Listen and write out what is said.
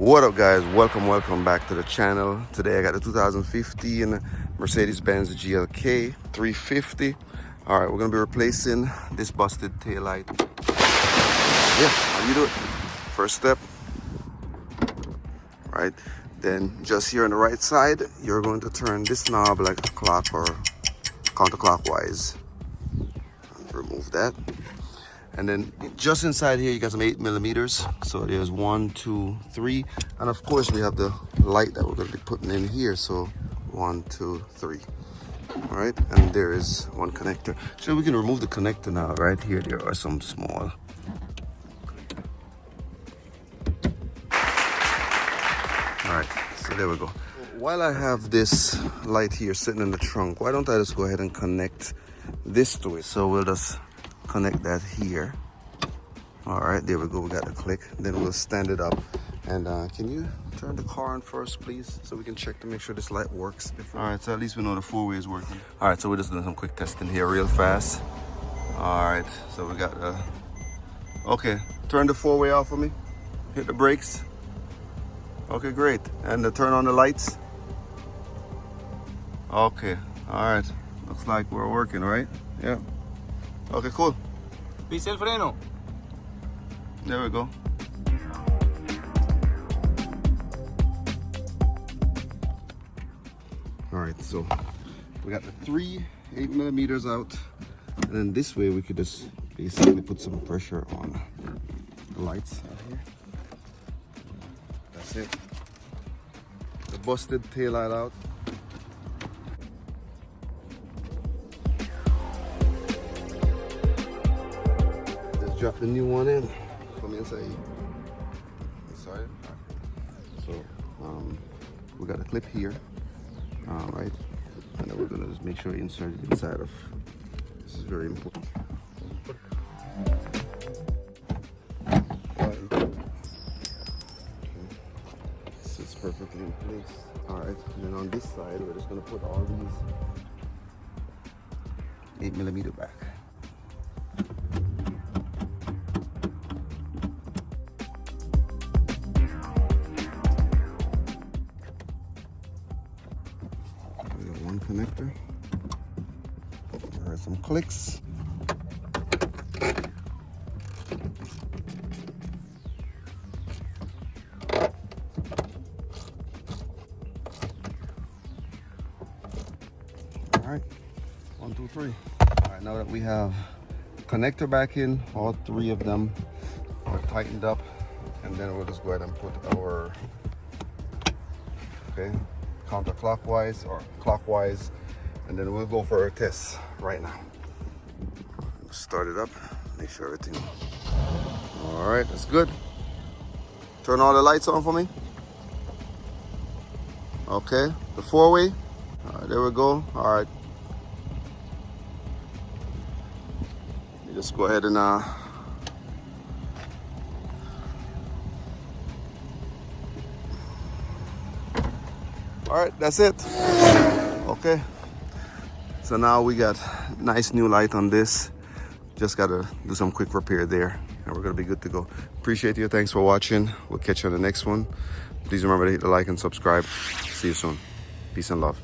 What up, guys? Welcome back to the channel. Today I got the 2015 Mercedes GLK350. All right, we're gonna be replacing this busted taillight. Yeah, how you do it? First step, right? Then just here on the right side, you're going to turn this knob like a clock or counterclockwise. Remove that. And then just inside here, you got some 8mm. So there's 1, 2, 3. And of course, we have the light that we're going to be putting in here. So 1, 2, 3. All right. And there is one connector. So we can remove the connector now. Right here, there are some small. All right. So there we go. While I have this light here sitting in the trunk, why don't I just go ahead and connect this to it? So we'll just connect that here. All right, there we go. We got the click. Then we'll stand it up. And can you turn the car on first, please, so we can check to make sure this light works before. All right, so at least we know the four-way is working. All right, so we're just doing some quick testing here real fast. All right, so we got the okay, turn the four-way off for me. Hit the brakes. Okay, great. And turn on the lights. Okay, all right, looks like we're working, right? Yeah. Okay, cool. Pise el freno. There we go. All right, so we got the 3 8mm out, and then this way we could just basically put some pressure on the lights out here. That's it. The busted taillight out. Drop the new one in from inside. Inside. So we got a clip here, right? And then we're gonna just make sure we insert it inside of. This is very important. Okay. This is perfectly in place. All right. And then on this side, we're just gonna put all these 8mm back. One connector. There are some clicks. All right, 1, 2, 3. All right, now that we have connector back in, all 3 of them are tightened up, and then we'll just go ahead and put our counterclockwise or clockwise, and then we'll go for a test right now. Start it up, make sure everything. All right, that's good. Turn all the lights on for me. Okay, the 4-way. All right, there we go. All right. You just go ahead and all right, that's it. Okay. So now we got nice new light on this. Just gotta do some quick repair there, and we're gonna be good to go. Appreciate you. Thanks for watching. We'll catch you on the next one. Please remember to hit the like and subscribe. See you soon. Peace and love.